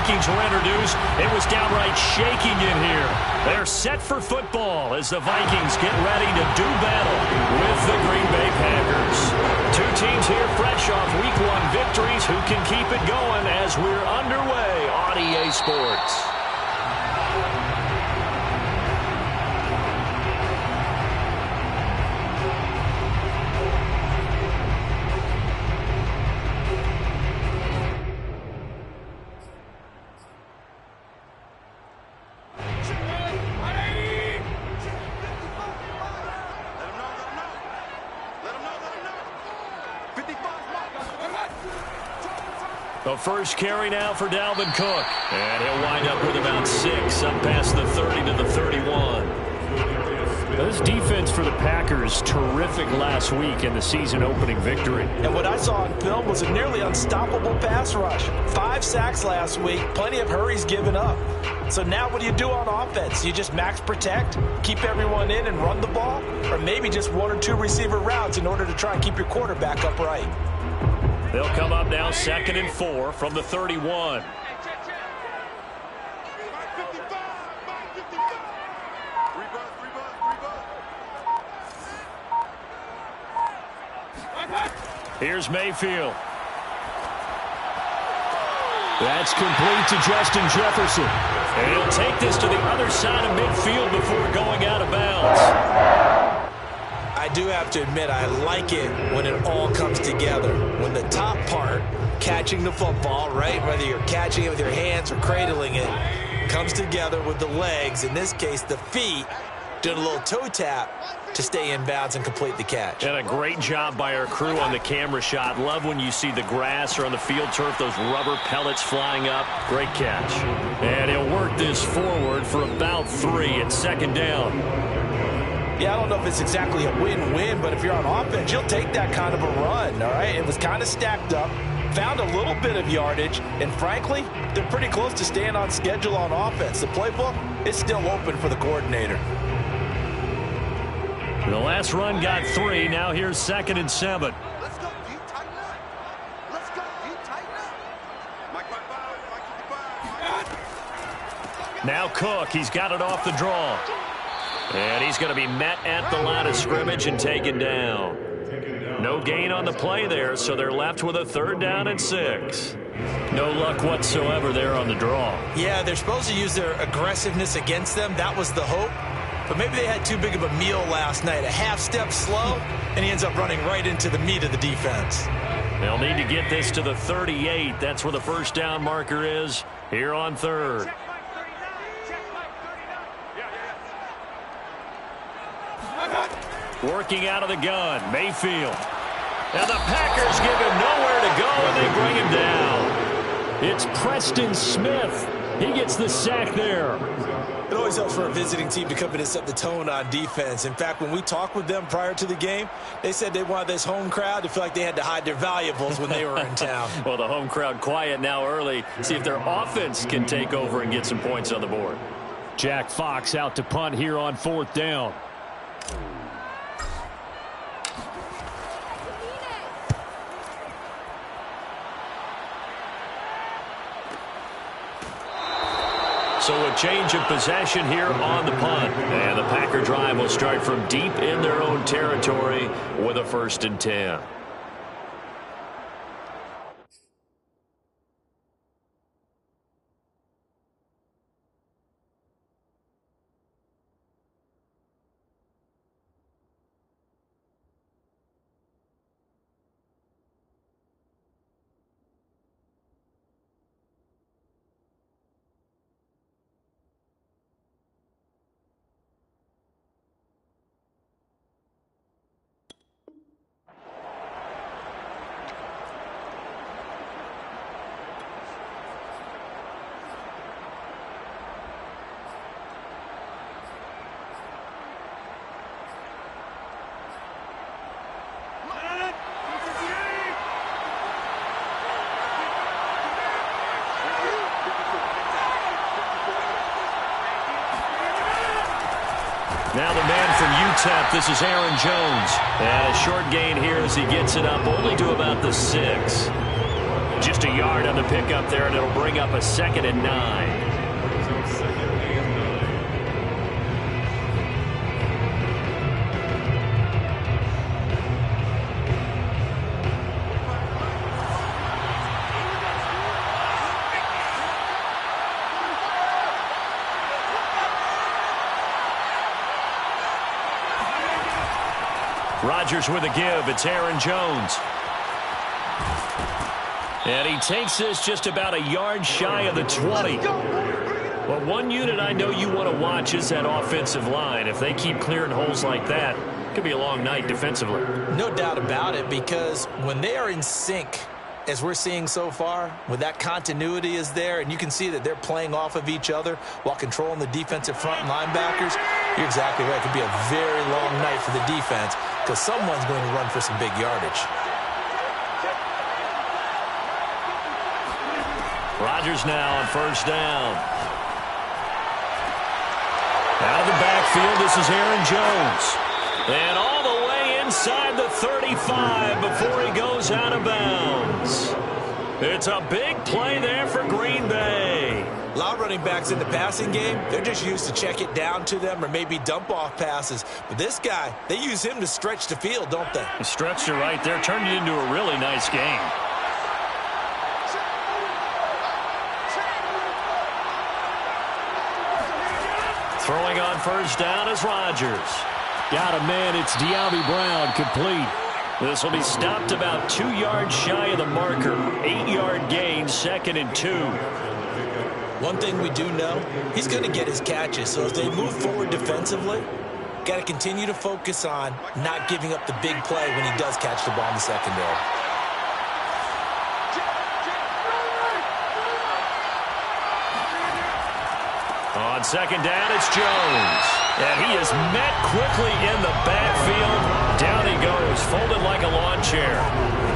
Vikings were introduced, it was downright shaking in here. They're set for football as the Vikings get ready to do battle with the Green Bay Packers. Two teams here fresh off Week 1 victories who can keep it going as we're underway on EA Sports. The first carry now for Dalvin Cook. And he'll wind up with about 6, up past the 30 to the 31. This defense for the Packers, terrific last week in the season-opening victory. And what I saw on film was a nearly unstoppable pass rush. 5 sacks last week, plenty of hurries given up. So now what do you do on offense? You just max protect, keep everyone in and run the ball? Or maybe just 1 or 2 receiver routes in order to try and keep your quarterback upright? They'll come up now 2nd and 4 from the 31. Here's Mayfield. That's complete to Justin Jefferson. And he'll take this to the other side of midfield before going out of bounds. I do have to admit, I like it when it all comes together. When the top part, catching the football, right, whether you're catching it with your hands or cradling it, comes together with the legs, in this case the feet, doing a little toe tap to stay in bounds and complete the catch. And a great job by our crew on the camera shot. Love when you see the grass or on the field turf, those rubber pellets flying up. Great catch. And he'll work this forward for about 3 at 2nd down. Yeah, I don't know if it's exactly a win-win, but if you're on offense, you'll take that kind of a run, all right? It was kind of stacked up, found a little bit of yardage, and frankly, they're pretty close to staying on schedule on offense. The playbook is still open for the coordinator. The last run got 3. Now here's 2nd and 7. Let's go, deep, tighten up. Let's go, deep, tighten up. Mike, now Cook, he's got it off the draw. And he's going to be met at the line of scrimmage and taken down. No gain on the play there, so they're left with a 3rd down and 6. No luck whatsoever there on the draw. Yeah, they're supposed to use their aggressiveness against them. That was the hope. But maybe they had too big of a meal last night. A half step slow, and he ends up running right into the meat of the defense. They'll need to get this to the 38. That's where the 1st down marker is here on 3rd. Working out of the gun, Mayfield. And the Packers give him nowhere to go, and they bring him down. It's Preston Smith. He gets the sack there. It always helps for a visiting team to come in and set the tone on defense. In fact, when we talked with them prior to the game, they said they wanted this home crowd to feel like they had to hide their valuables when they were in town. Well, the home crowd quiet now early. See if their offense can take over and get some points on the board. Jack Fox out to punt here on 4th down. So a change of possession here on the punt. And the Packer drive will start from deep in their own territory with a 1st and 10. Now the man from UTEP, this is Aaron Jones. And a short gain here as he gets it up only to about the 6. Just a yard on the pickup there, and it'll bring up a 2nd and 9. Rodgers with a give. It's Aaron Jones. And he takes this just about a yard shy of the 20. Well, one unit I know you want to watch is that offensive line. If they keep clearing holes like that, it could be a long night defensively. No doubt about it, because when they are in sync, as we're seeing so far, when that continuity is there, and you can see that they're playing off of each other while controlling the defensive front linebackers, you're exactly right. It could be a very long night for the defense because someone's going to run for some big yardage. Rodgers now on 1st down. Out of the backfield, this is Aaron Jones. And all the way inside the 35 before he goes out of bounds. It's a big play there for Green Bay. A lot of running backs in the passing game, they're just used to check it down to them or maybe dump off passes. But this guy, they use him to stretch the field, don't they? He stretched it right there, turned it into a really nice game. Throwing on 1st down is Rodgers. Got a man, it's De'Ami Brown, complete. This will be stopped about 2 yards shy of the marker. 8-yard gain, 2nd and 2. One thing we do know, he's going to get his catches. So as they move forward defensively, got to continue to focus on not giving up the big play when he does catch the ball in the secondary. On 2nd down, it's Jones. And he is met quickly in the backfield. Down he goes, folded like a lawn chair.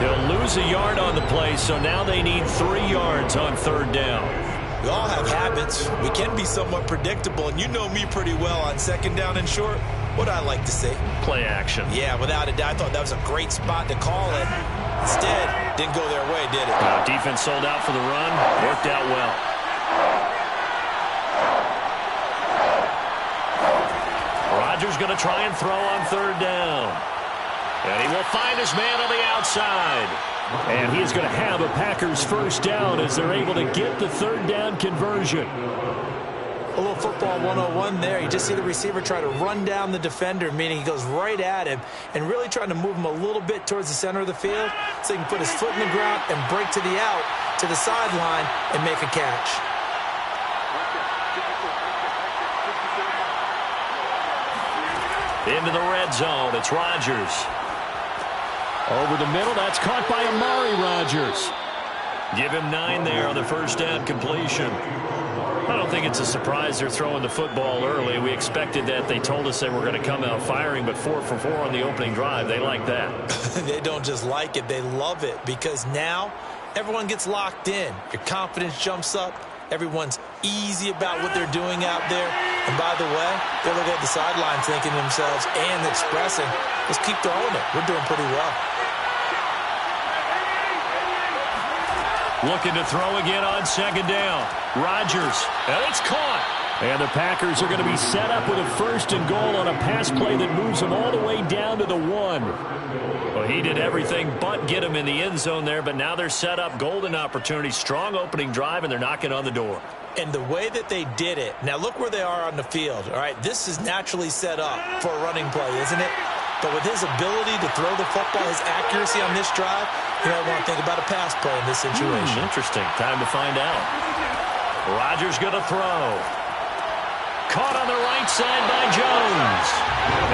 He'll lose a yard on the play, so now they need 3 yards on 3rd down. We all have habits. We can be somewhat predictable, and you know me pretty well on 2nd down and short. What I like to see? Play action. Yeah, without a doubt. I thought that was a great spot to call it. Instead, didn't go their way, did it? Defense sold out for the run. Worked out well. Rodgers going to try and throw on 3rd down. And he will find his man on the outside. And he's going to have a Packers 1st down as they're able to get the 3rd down conversion. A little football 101 there. You just see the receiver try to run down the defender, meaning he goes right at him and really trying to move him a little bit towards the center of the field so he can put his foot in the ground and break to the out, to the sideline, and make a catch. Into the red zone, it's Rodgers. Over the middle, that's caught by Amari Rodgers. Give him 9 there on the 1st down completion. I don't think it's a surprise they're throwing the football early. We expected that. They told us they were going to come out firing, but 4 for 4 on the opening drive. They like that. They don't just like it, they love it, because now everyone gets locked in. Your confidence jumps up. Everyone's easy about what they're doing out there. And by the way, they're looking at the sideline thinking to themselves and expressing, let's keep throwing it. We're doing pretty well. Looking to throw again on 2nd down. Rodgers, and it's caught. And the Packers are going to be set up with a 1st and goal on a pass play that moves them all the way down to the 1. Well, he did everything but get him in the end zone there, but now they're set up. Golden opportunity, strong opening drive, and they're knocking on the door. And the way that they did it, now look where they are on the field. All right, this is naturally set up for a running play, isn't it? But with his ability to throw the football, his accuracy on this drive, you might want to think about a pass play in this situation. Interesting. Time to find out. Rodgers going to throw. Caught on the right side by Jones.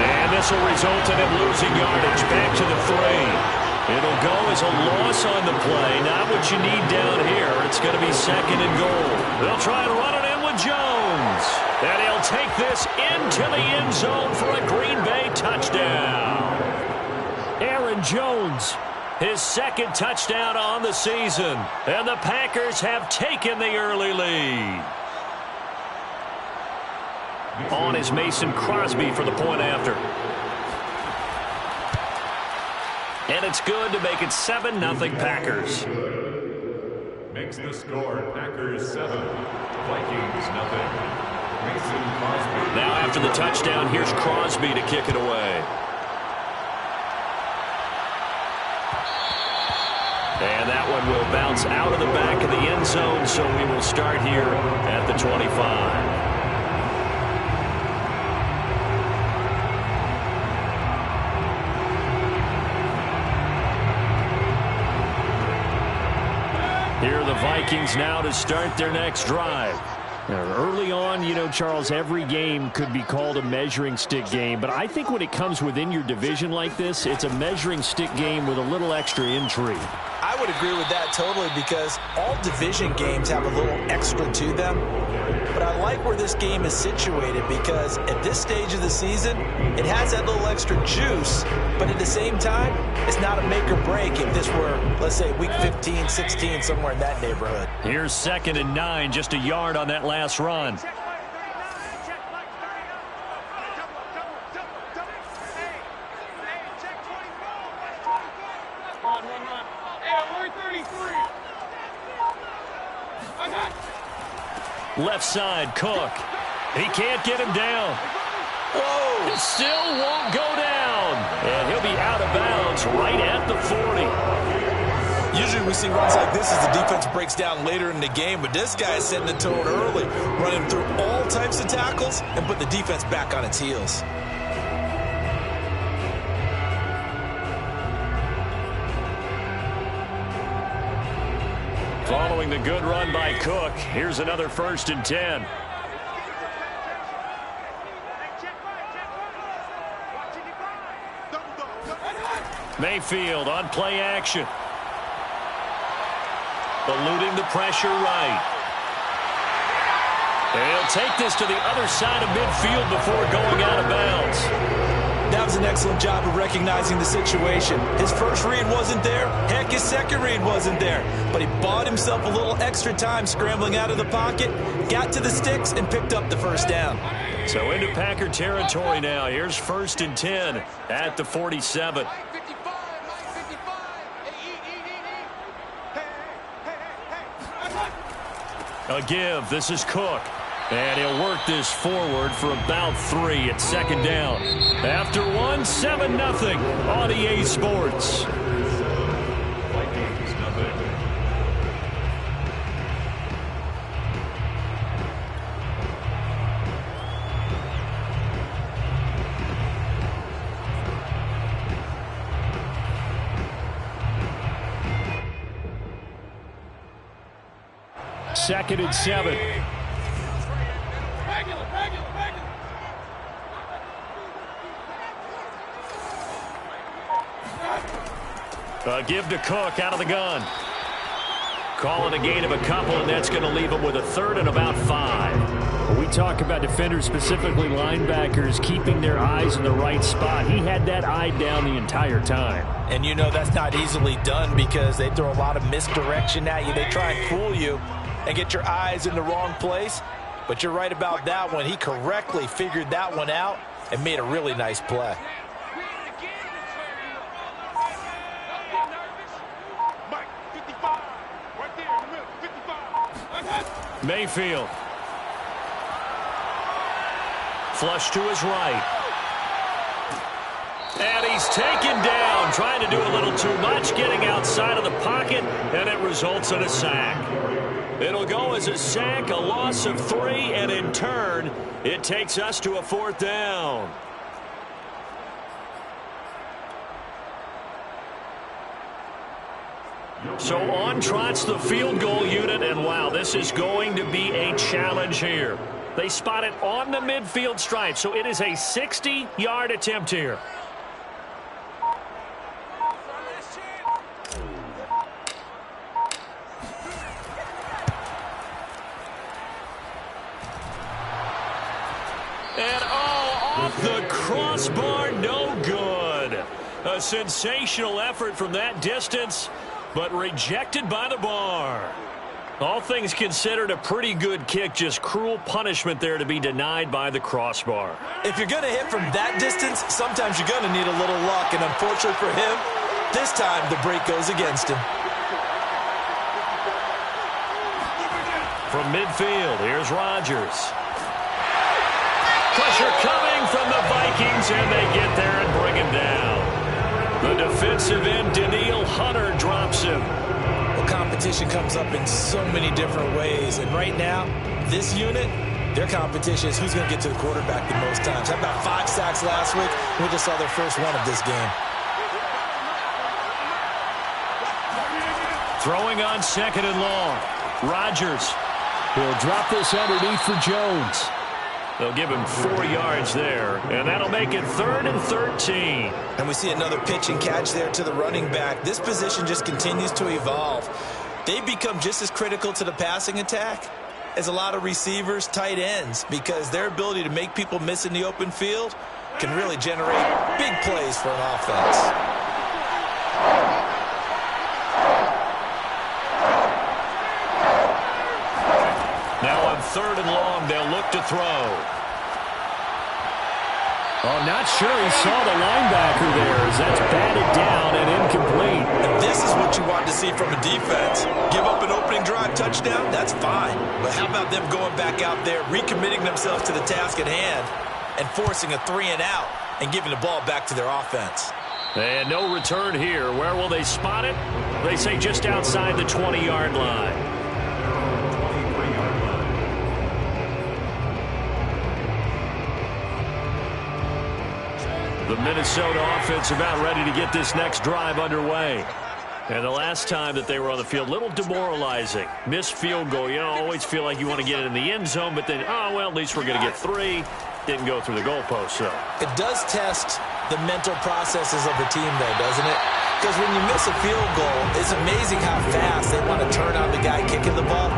And this will result in him losing yardage back to the 3. It'll go as a loss on the play. Not what you need down here. It's going to be 2nd and goal. They'll try and run it in with Jones. And he'll take this into the end zone for a Green Bay touchdown. Aaron Jones, his 2nd touchdown on the season. And the Packers have taken the early lead. On is Mason Crosby for the point after. And it's good to make it 7-0 Packers. makes the score Packers 7, Vikings nothing. Mason Crosby. Now after the touchdown, here's Crosby to kick it away. And that one will bounce out of the back of the end zone, so we will start here at the 25. Here are the Vikings now to start their next drive. Now, early on, you know, Charles, every game could be called a measuring stick game. But I think when it comes within your division like this, it's a measuring stick game with a little extra intrigue. I would agree with that totally because all division games have a little extra to them. But I like where this game is situated because at this stage of the season, it has that little extra juice. But at the same time, it's not a make or break if this were, let's say, week 15, 16, somewhere in that neighborhood. Here's 2nd and 9, just a yard on that last run. Left side, Cook. He can't get him down. Whoa! It still won't go down. And he'll be out of bounds right at the 40. Usually we see runs like this as the defense breaks down later in the game, but this guy is setting the tone early, running through all types of tackles and put the defense back on its heels. Following the good run by Cook, here's another 1st and 10. Mayfield on play action. Eluding the pressure right. And he'll take this to the other side of midfield before going out of bounds. That was an excellent job of recognizing the situation. His first read wasn't there. Heck, his second read wasn't there. But he bought himself a little extra time scrambling out of the pocket, got to the sticks, and picked up the first down. So into Packer territory now. Here's 1st and 10 at the 47. A give. This is Cook. And he'll work this forward for about 3 at 2nd down. After 1, 7-0 on EA Sports. Vikings nothing. Second and 7. Give to Cook out of the gun. Calling a gain of a couple, and that's going to leave him with a 3rd and about 5. When we talk about defenders, specifically linebackers, keeping their eyes in the right spot. He had that eye down the entire time. And you know that's not easily done because they throw a lot of misdirection at you. They try and fool you and get your eyes in the wrong place. But you're right about that one. He correctly figured that one out and made a really nice play. Mayfield. Flush to his right. And he's taken down, trying to do a little too much, getting outside of the pocket, and it results in a sack. It'll go as a sack, a loss of 3, and in turn, it takes us to a 4th down. So on trots the field goal unit, and wow, this is going to be a challenge here. They spot it on the midfield stripe, so it is a 60-yard attempt here. And off the crossbar, no good. A sensational effort from that distance, but rejected by the bar. All things considered, a pretty good kick, just cruel punishment there to be denied by the crossbar. If you're going to hit from that distance, sometimes you're going to need a little luck, and unfortunately for him, this time the break goes against him. from midfield. Here's Rodgers. Pressure coming from the Vikings, and they get there and bring him down. The defensive end, Daniil Hunter, drops him. Well, competition comes up in so many different ways, and right now, this unit, their competition is who's going to get to the quarterback the most times. How about 5 sacks last week? We just saw their first one of this game. Throwing on 2nd and long. Rodgers. He'll drop this underneath for Jones. They'll give him 4 yards there, and that'll make it 3rd and 13. And we see another pitch and catch there to the running back. This position just continues to evolve. They become just as critical to the passing attack as a lot of receivers, tight ends, because their ability to make people miss in the open field can really generate big plays for an offense. Now on 3rd and long, they'll look to throw. Oh, not sure he saw the linebacker there as that's batted down and incomplete. And this is what you want to see from a defense. Give up an opening drive touchdown, that's fine. But how about them going back out there, recommitting themselves to the task at hand, and forcing a 3 and out and giving the ball back to their offense. And no return here. Where will they spot it? They say just outside the 20-yard line. The Minnesota offense about ready to get this next drive underway. And the last time that they were on the field, a little demoralizing. Missed field goal. You always feel like you want to get it in the end zone, but then, oh, well, at least we're going to get 3. Didn't go through the goalpost, though. It does test the mental processes of the team, though, doesn't it? Because when you miss a field goal, it's amazing how fast they want to turn on the guy kicking the ball.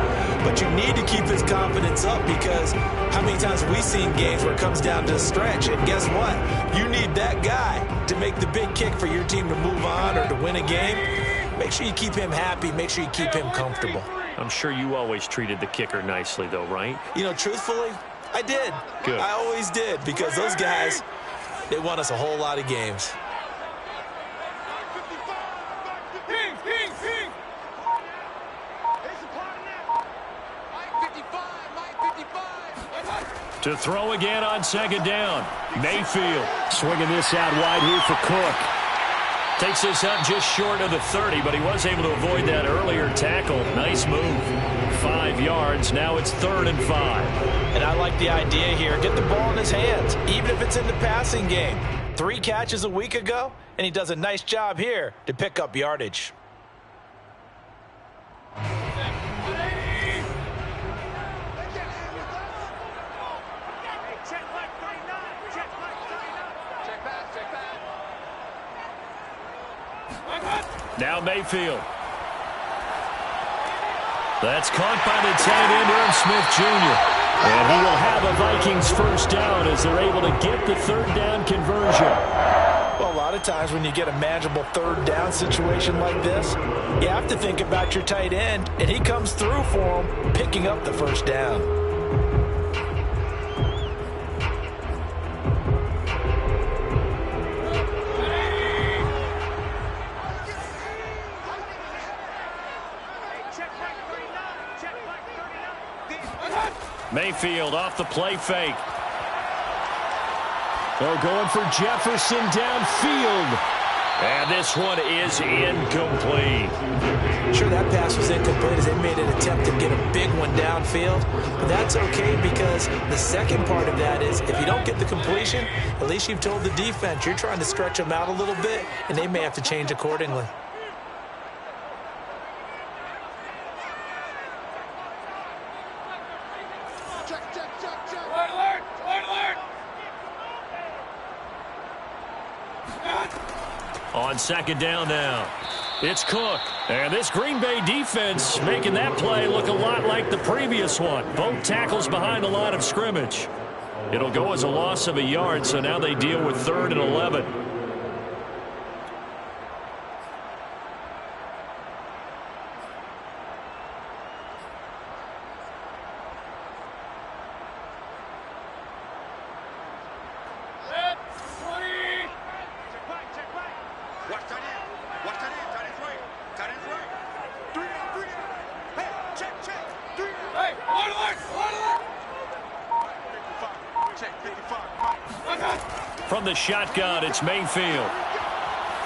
But you need to keep his confidence up, because how many times have we seen games where it comes down to a stretch? And guess what? You need that guy to make the big kick for your team to move on or to win a game. Make sure you keep him happy. Make sure you keep him comfortable. I'm sure you always treated the kicker nicely, though, right? You know, truthfully, I did. Good. I always did, because those guys, they won us a whole lot of games. To throw again on 2nd down. Mayfield. Swinging this out wide here for Cook. Takes this up just short of the 30, but he was able to avoid that earlier tackle. Nice move. 5 yards. Now it's 3rd and 5. And I like the idea here. Get the ball in his hands, even if it's in the passing game. 3 catches a week ago, and he does a nice job here to pick up yardage. Now Mayfield. That's caught by the tight end, Irv Smith Jr. And he will have a Vikings first down as they're able to get the 3rd down conversion. Well, a lot of times when you get a manageable 3rd down situation like this, you have to think about your tight end, and he comes through for him, picking up the first down. Mayfield off the play fake. They're going for Jefferson downfield. And this one is incomplete. Sure, that pass was incomplete as they made an attempt to get a big one downfield. But that's okay, because the second part of that is if you don't get the completion, at least you've told the defense you're trying to stretch them out a little bit, and they may have to change accordingly. On 2nd down now, it's Cook. And this Green Bay defense making that play look a lot like the previous one. Both tackles behind the line of scrimmage. It'll go as a loss of a yard, so now they deal with 3rd and 11. from the shotgun. It's Mayfield.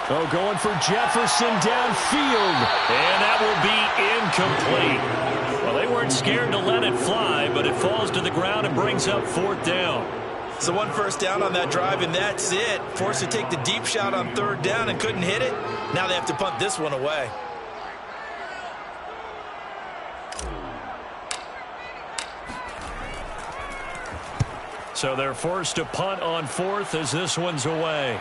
Oh, going for Jefferson downfield. And that will be incomplete. Well, they weren't scared to let it fly, but it falls to the ground and brings up 4th down. So 1 first down on that drive, and that's it. Forced to take the deep shot on 3rd down and couldn't hit it. Now they have to punt this one away. So they're forced to punt on 4th as this one's away.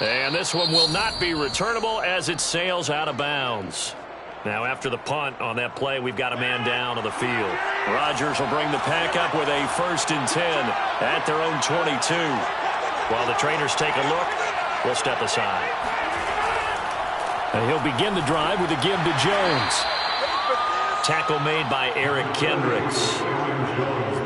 And this one will not be returnable as it sails out of bounds. Now after the punt on that play, we've got a man down on the field. Rodgers will bring the pack up with a 1st and 10 at their own 22. While the trainers take a look, we'll step aside. And he'll begin the drive with a give to Jones. Tackle made by Eric Kendricks.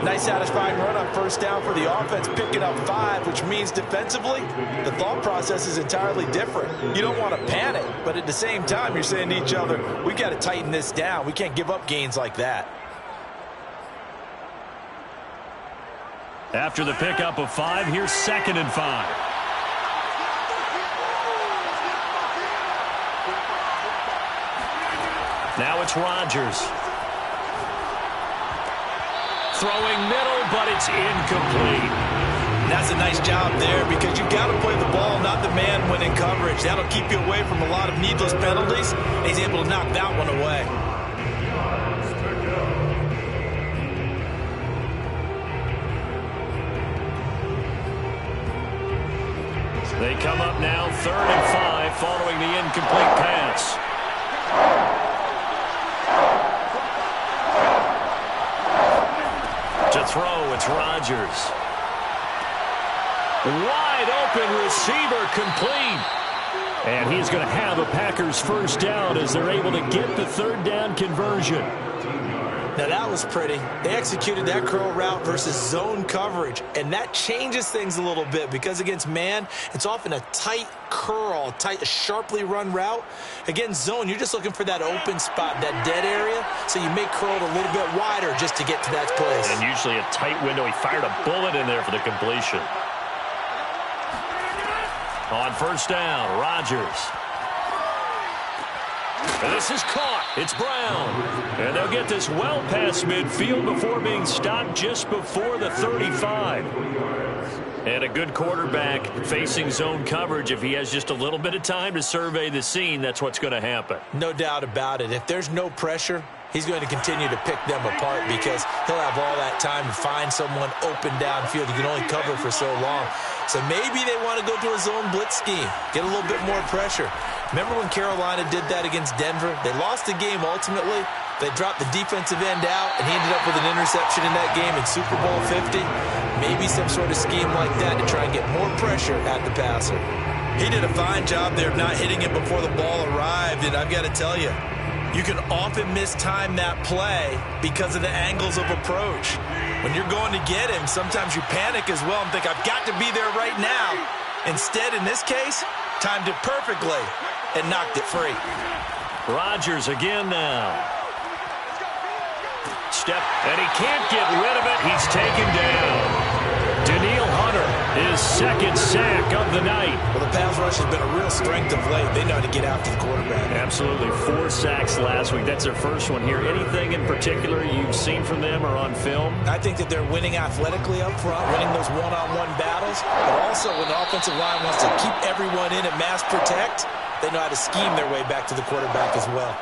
Nice satisfying run on 1st down for the offense, picking up 5, which means defensively, the thought process is entirely different. You don't want to panic, but at the same time, you're saying to each other, we got to tighten this down. We can't give up gains like that. After the pickup of 5, here's 2nd and 5. Now it's Rodgers. Throwing middle, but it's incomplete. That's a nice job there because you've got to play the ball, not the man when in coverage. That'll keep you away from a lot of needless penalties. He's able to knock that one away. They come up now 3rd and 5 following the incomplete pass. To throw, it's Rodgers. Wide open receiver, complete. And he's going to have a Packers 1st down as they're able to get the 3rd down conversion. Now that was pretty. They executed that curl route versus zone coverage, and that changes things a little bit because against man, it's often a tight curl, a sharply run route. Against zone, you're just looking for that open spot, that dead area, so you make curl a little bit wider just to get to that place. And usually a tight window. He fired a bullet in there for the completion. On 1st down, Rodgers. And this is caught. It's Brown. And they'll get this well past midfield before being stopped just before the 35. And a good quarterback facing zone coverage. If he has just a little bit of time to survey the scene, that's what's going to happen. No doubt about it. If there's no pressure, he's going to continue to pick them apart because he'll have all that time to find someone open downfield. You can only cover for so long. So maybe they want to go to a zone blitz scheme, get a little bit more pressure. Remember when Carolina did that against Denver? They lost the game ultimately. They dropped the defensive end out, and he ended up with an interception in that game in Super Bowl 50. Maybe some sort of scheme like that to try and get more pressure at the passer. He did a fine job there of not hitting it before the ball arrived, and I've got to tell you, you can often mistime that play because of the angles of approach. When you're going to get him, sometimes you panic as well and think, I've got to be there right now. Instead, in this case, timed it perfectly and knocked it free. Rodgers again now. Step, and he can't get rid of it. He's taken down. Danielle Hunter, his 2nd sack of the night. Well, the pass rush has been a real strength of late. They know how to get after the quarterback. Absolutely. 4 sacks last week. That's their first one here. Anything in particular you've seen from them or on film? I think that they're winning athletically up front, winning those one-on-one battles, but also when the offensive line wants to keep everyone in and mass protect, they know how to scheme their way back to the quarterback as well.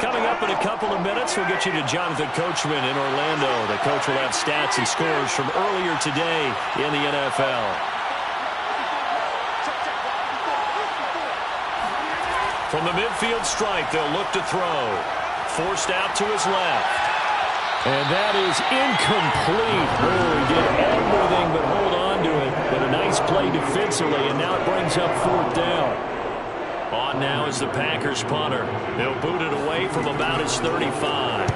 Coming up in a couple of minutes, we'll get you to Jonathan Coachman in Orlando. The coach will have stats and scores from earlier today in the NFL. From the midfield stripe, they'll look to throw. Forced out to his left. And that is incomplete. Oh, he did everything but hold on to it. But a nice play defensively, and now it brings up 4th down. On now is the Packers punter. He'll boot it away from about his 35.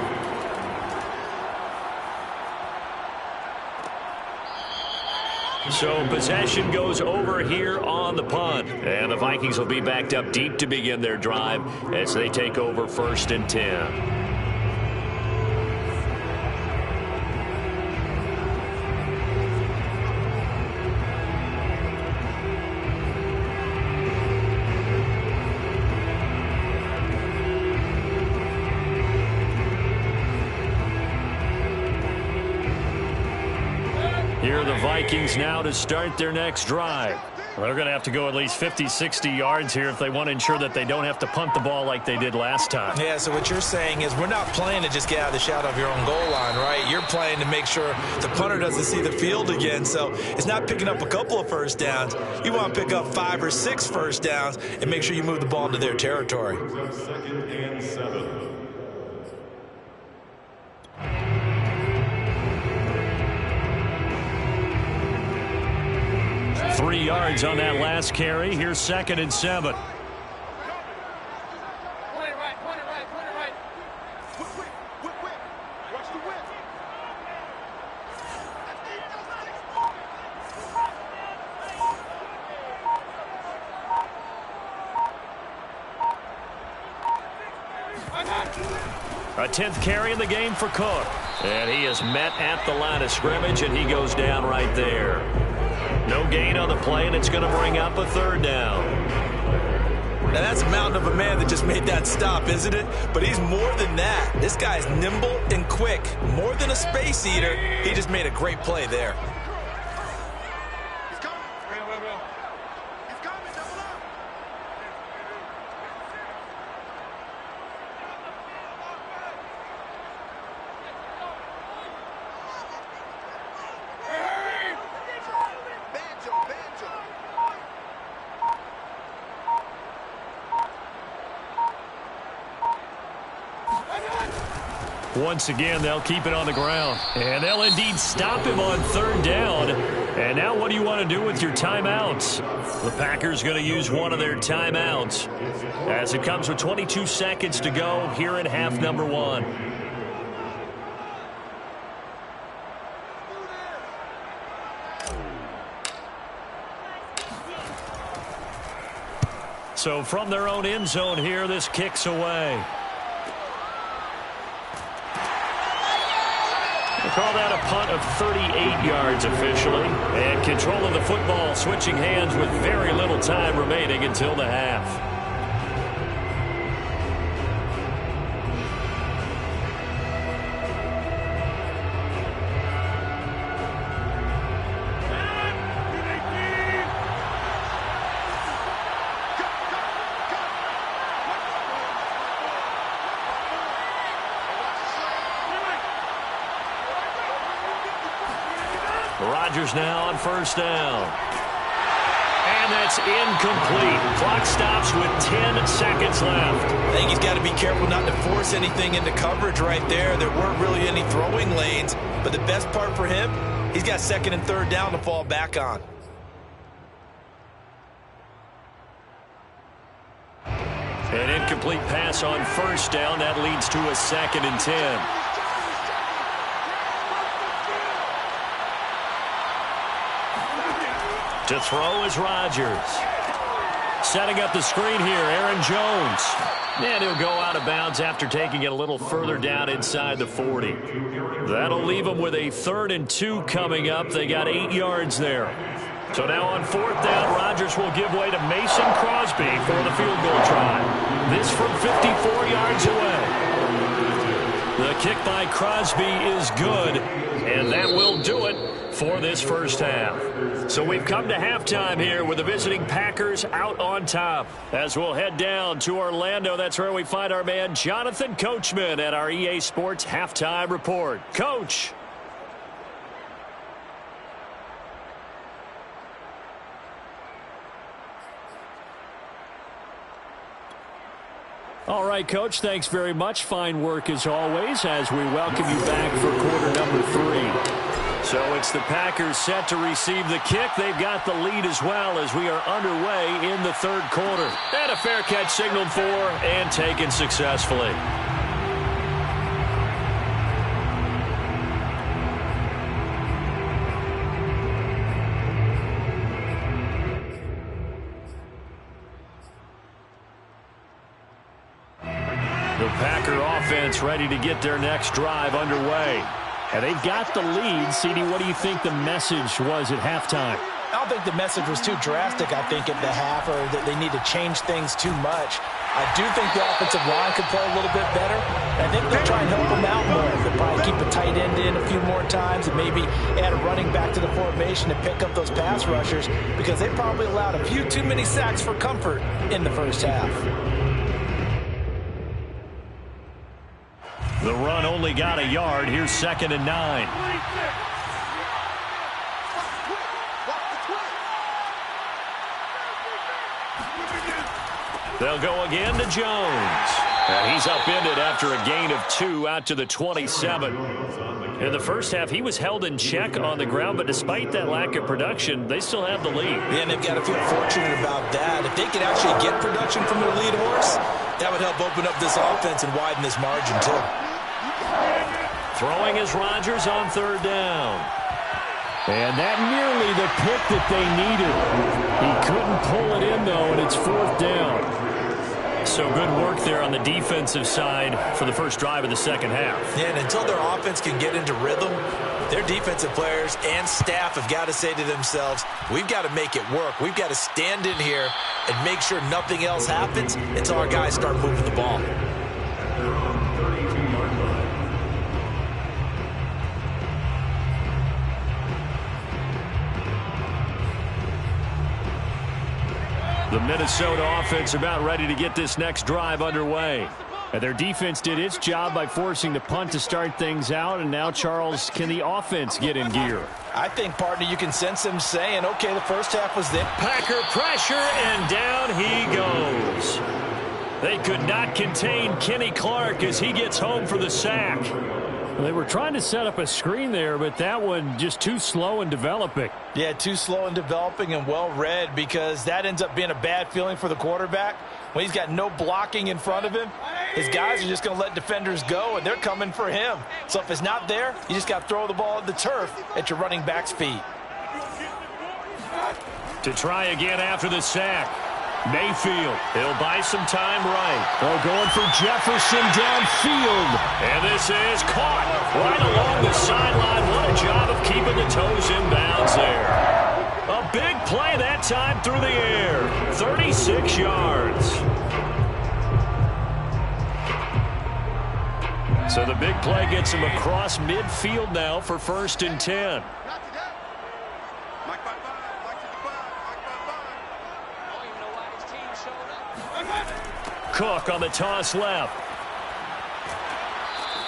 So possession goes over here on the punt. And the Vikings will be backed up deep to begin their drive as they take over 1st and 10. Here are the Vikings now to start their next drive. They're going to have to go at least 50, 60 yards here if they want to ensure that they don't have to punt the ball like they did last time. Yeah, so what you're saying is we're not playing to just get out of the shadow of your own goal line, right? You're playing to make sure the punter doesn't see the field again. So it's not picking up a couple of first downs. You want to pick up 5 or 6 first downs and make sure you move the ball into their territory. 2nd and 7. 3 yards on that last carry. Here's 2nd and 7. A 10th carry in the game for Cook. And he is met at the line of scrimmage, and he goes down right there. No gain on the play, and it's going to bring up a 3rd down. Now, that's a mountain of a man that just made that stop, isn't it? But he's more than that. This guy's nimble and quick. More than a space eater. He just made a great play there. Once again, they'll keep it on the ground. And they'll indeed stop him on 3rd down. And now what do you want to do with your timeouts? The Packers going to use one of their timeouts as it comes with 22 seconds to go here in half number 1. So from their own end zone here, this kicks away. Call that a punt of 38 yards officially. And control of the football switching hands with very little time remaining until the half. Rodgers now on 1st down. And that's incomplete. Clock stops with 10 seconds left. I think he's got to be careful not to force anything into coverage right there. There weren't really any throwing lanes. But the best part for him, he's got 2nd and 3rd down to fall back on. An incomplete pass on 1st down. That leads to a 2nd and 10. To throw is Rodgers. Setting up the screen here, Aaron Jones. And he'll go out of bounds after taking it a little further down inside the 40. That'll leave them with a 3rd and 2 coming up. They got 8 yards there. So now on 4th down, Rodgers will give way to Mason Crosby for the field goal try. This from 54 yards away. The kick by Crosby is good, and that will do it for this first half. So we've come to halftime here with the visiting Packers out on top. As we'll head down to Orlando, that's where we find our man Jonathan Coachman at our EA Sports Halftime Report. Coach. All right, Coach, thanks very much. Fine work as always as we welcome you back for quarter number 3. So it's the Packers set to receive the kick. They've got the lead as well as we are underway in the 3rd quarter. And a fair catch signaled for and taken successfully. The Packer offense ready to get their next drive underway. And they've got the lead. CD, what do you think the message was at halftime? I don't think the message was too drastic, I think, at the half, or that they need to change things too much. I do think the offensive line could play a little bit better. I think they'll try and help them out more. They'll probably keep a tight end in a few more times and maybe add a running back to the formation and pick up those pass rushers because they probably allowed a few too many sacks for comfort in the first half. The run only got a yard. Here's 2nd and 9. They'll go again to Jones. And he's upended after a gain of 2 out to the 27. In the first half, he was held in check on the ground, but despite that lack of production, they still have the lead. Yeah, and they've got to feel fortunate about that. If they could actually get production from their lead horse, that would help open up this offense and widen this margin, too. Throwing is Rodgers on 3rd down. And that nearly the pick that they needed. He couldn't pull it in, though, and it's 4th down. So good work there on the defensive side for the first drive of the second half. Yeah, and until their offense can get into rhythm, their defensive players and staff have got to say to themselves, we've got to make it work. We've got to stand in here and make sure nothing else happens until our guys start moving the ball. The Minnesota offense about ready to get this next drive underway. And their defense did its job by forcing the punt to start things out. And now, Charles, can the offense get in gear? I think, partner, you can sense them saying, okay, the first half was there. Packer pressure, and down he goes. They could not contain Kenny Clark as he gets home for the sack. They were trying to set up a screen there, but that one just too slow in developing. Yeah, too slow in developing and well read because that ends up being a bad feeling for the quarterback. When he's got no blocking in front of him, his guys are just going to let defenders go, and they're coming for him. So if it's not there, you just got to throw the ball at the turf at your running back's feet. To try again after the sack. Mayfield, he'll buy some time right. Oh, going for Jefferson downfield. And this is caught right along the sideline. What a job of keeping the toes in bounds there. A big play that time through the air. 36 yards. So the big play gets him across midfield now for 1st and 10. Cook on the toss left.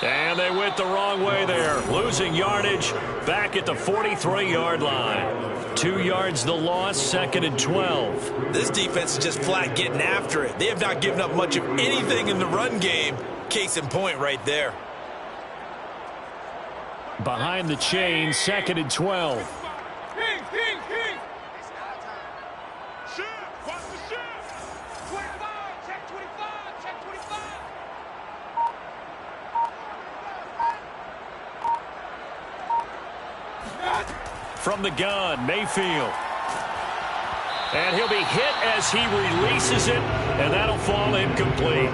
And they went the wrong way there. Losing yardage back at the 43-yard line. 2 yards the loss, 2nd and 12. This defense is just flat getting after it. They have not given up much of anything in the run game. Case in point right there. Behind the chain, 2nd and 12. From the gun, Mayfield. And he'll be hit as he releases it, and that'll fall incomplete.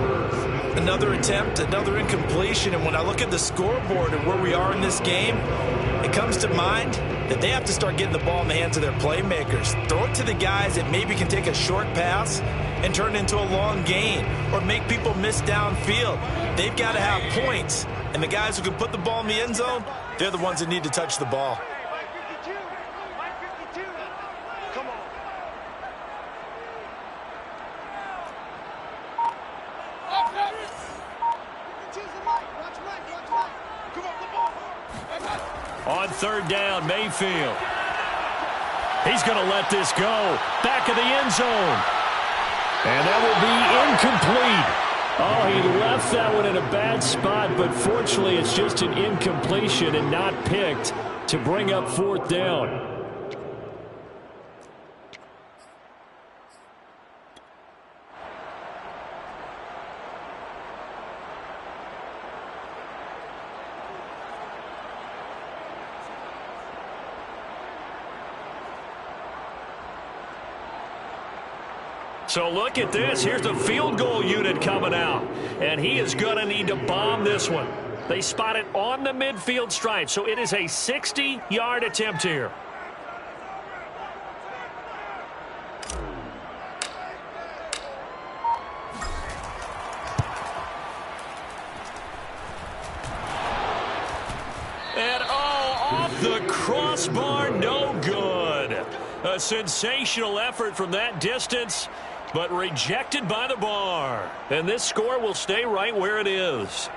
Another attempt, another incompletion, and when I look at the scoreboard and where we are in this game, it comes to mind that they have to start getting the ball in the hands of their playmakers. Throw it to the guys that maybe can take a short pass and turn it into a long gain or make people miss downfield. They've got to have points, and the guys who can put the ball in the end zone, they're the ones that need to touch the ball. On 3rd down, Mayfield. He's going to let this go. Back of the end zone. And that will be incomplete. Oh, he left that one in a bad spot, but fortunately it's just an incompletion and not picked to bring up 4th down. So look at this. Here's the field goal unit coming out. And he is going to need to bomb this one. They spot it on the midfield stripe. So it is a 60-yard attempt here. the crossbar, no good. A sensational effort from that distance, but rejected by the bar. And this score will stay right where it is.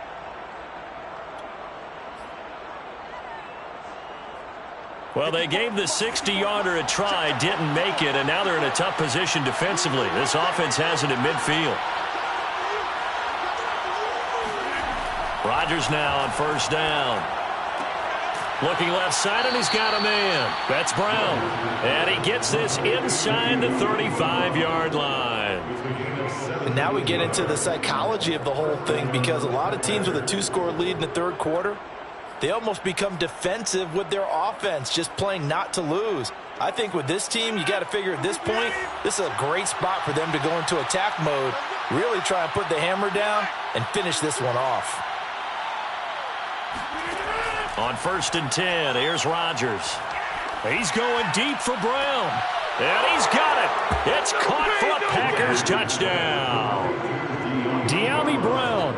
Well, they gave the 60-yarder a try, didn't make it, and now they're in a tough position defensively. This offense has it at midfield. Rodgers now on first down. Looking left side, and he's got a man. That's Brown. And he gets this inside the 35-yard line. And now we get into the psychology of the whole thing, because a lot of teams with a 2-score lead in the third quarter, they almost become defensive with their offense, just playing not to lose. I think with this team, you got to figure at this point, this is a great spot for them to go into attack mode, really try and put the hammer down and finish this one off. On 1st and 10, here's Rodgers. He's going deep for Brown. And he's got it. It's caught for a Packers touchdown. De'Ami Brown,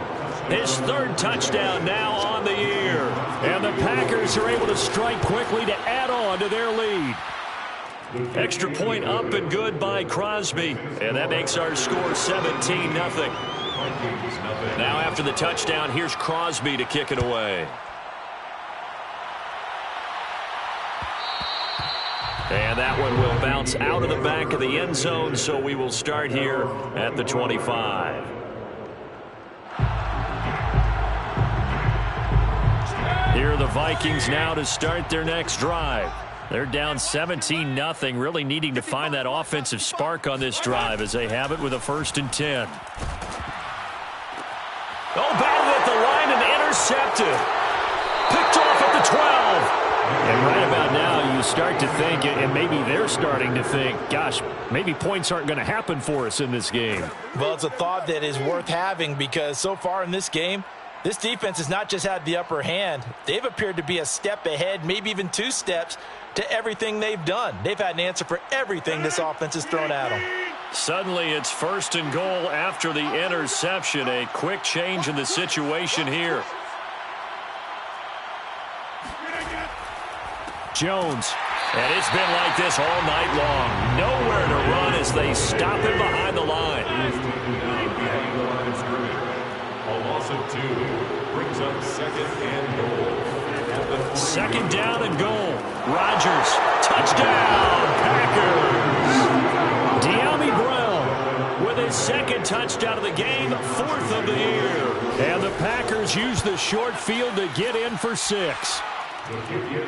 his 3rd touchdown now on the year. And the Packers are able to strike quickly to add on to their lead. Extra point up and good by Crosby. And that makes our score 17-0. Now after the touchdown, here's Crosby to kick it away. And that one will bounce out of the back of the end zone, so we will start here at the 25. Here are the Vikings now to start their next drive. They're down 17-0, really needing to find that offensive spark on this drive as they have it with a 1st and 10. Oh, battled at the line and intercepted. Picked off at the 12. And right about now, you start to think, and maybe they're starting to think, gosh, maybe points aren't going to happen for us in this game. Well, it's a thought that is worth having, because so far in this game, this defense has not just had the upper hand. They've appeared to be a step ahead, maybe even 2 steps to everything they've done. They've had an answer for everything this offense has thrown at them. Suddenly, it's 1st and goal after the interception. A quick change in the situation here. Jones. And it's been like this all night long. Nowhere to run as they stop him behind the line. A loss of 2 brings up 2nd and goal. 2nd down and goal. Rodgers. Touchdown, Packers. De'Ami Brown with his 2nd touchdown of the game, 4th of the year. And the Packers use the short field to get in for 6.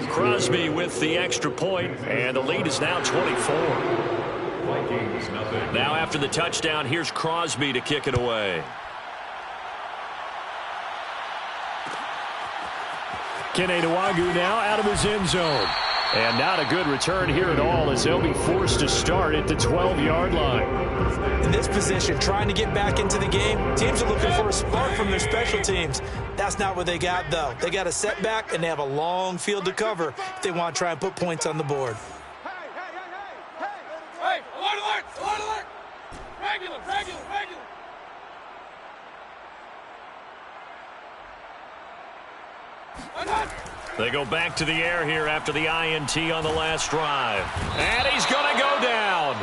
Crosby with the extra point, and the lead is now 24. Vikings nothing. Now after the touchdown, here's Crosby to kick it away. Kene Nwangwu now out of his end zone. And not a good return here at all, as they'll be forced to start at the 12-yard line. In this position, trying to get back into the game, teams are looking for a spark from their special teams. That's not what they got, though. They got a setback, and they have a long field to cover if they want to try and put points on the board. Hey, alert, alert, alert, alert. Regular. They go back to the air here after the INT on the last drive. And he's going to go down.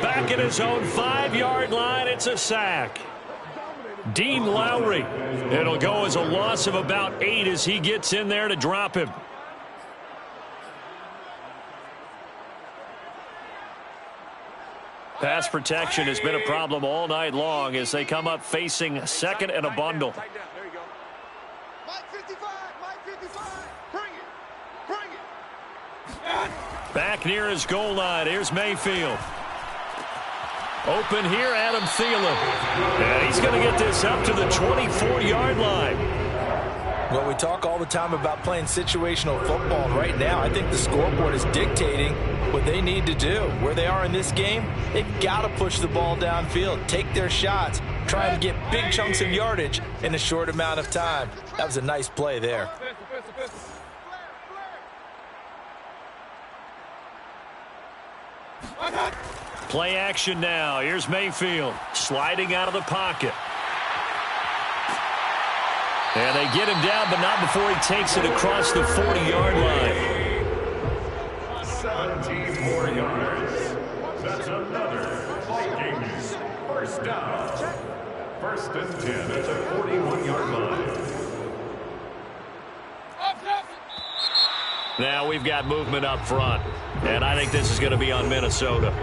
Back at his own 5-yard line, it's a sack. Dean Lowry. It'll go as a loss of about 8 as he gets in there to drop him. Pass protection has been a problem all night long as they come up facing 2nd and a bundle. Back near his goal line. Here's Mayfield. Open here, Adam Thielen. And he's going to get this up to the 24-yard line. Well, we talk all the time about playing situational football. Right now, I think the scoreboard is dictating what they need to do. Where they are in this game, they've got to push the ball downfield, take their shots, try and get big chunks of yardage in a short amount of time. That was a nice play there. Play action now. Here's Mayfield sliding out of the pocket. And they get him down, but not before he takes it across the 40-yard line. more yards. That's another Vikings first down. First and 10 at the 41-yard line. Now we've got movement up front, and I think this is going to be on Minnesota.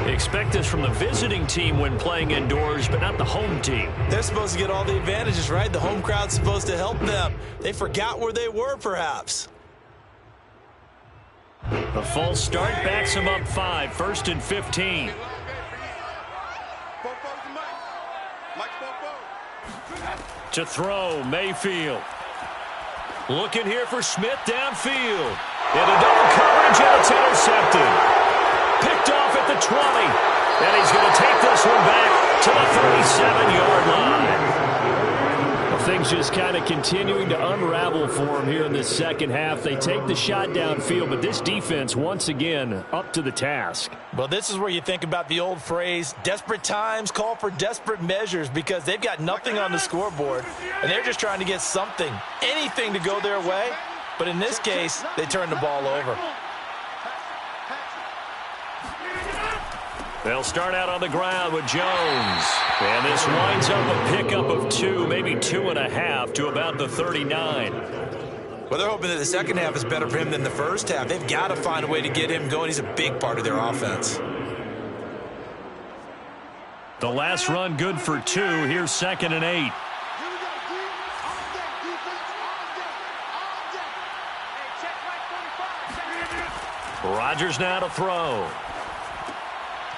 Expect this from the visiting team when playing indoors, but not the home team. They're supposed to get all the advantages, right? The home crowd's supposed to help them. They forgot where they were, perhaps. The false start backs him up 5, 1st and 15. To throw, Mayfield. Looking here for Smith downfield. Into double coverage, and it's intercepted. Picked off at the 20. And he's going to take this one back to the 37-yard line. Well, things just kind of continuing to unravel for him here in this second half. They take the shot downfield, but this defense, once again, up to the task. Well, this is where you think about the old phrase, desperate times call for desperate measures, because they've got nothing on the scoreboard, and they're just trying to get something, anything to go their way. But in this case, they turn the ball over. They'll start out on the ground with Jones. And this winds up a pickup of 2, maybe 2.5 to about the 39. Well, they're hoping that the second half is better for him than the first half. They've got to find a way to get him going. He's a big part of their offense. The last run good for 2. Here's 2nd and 8. Rodgers now to throw.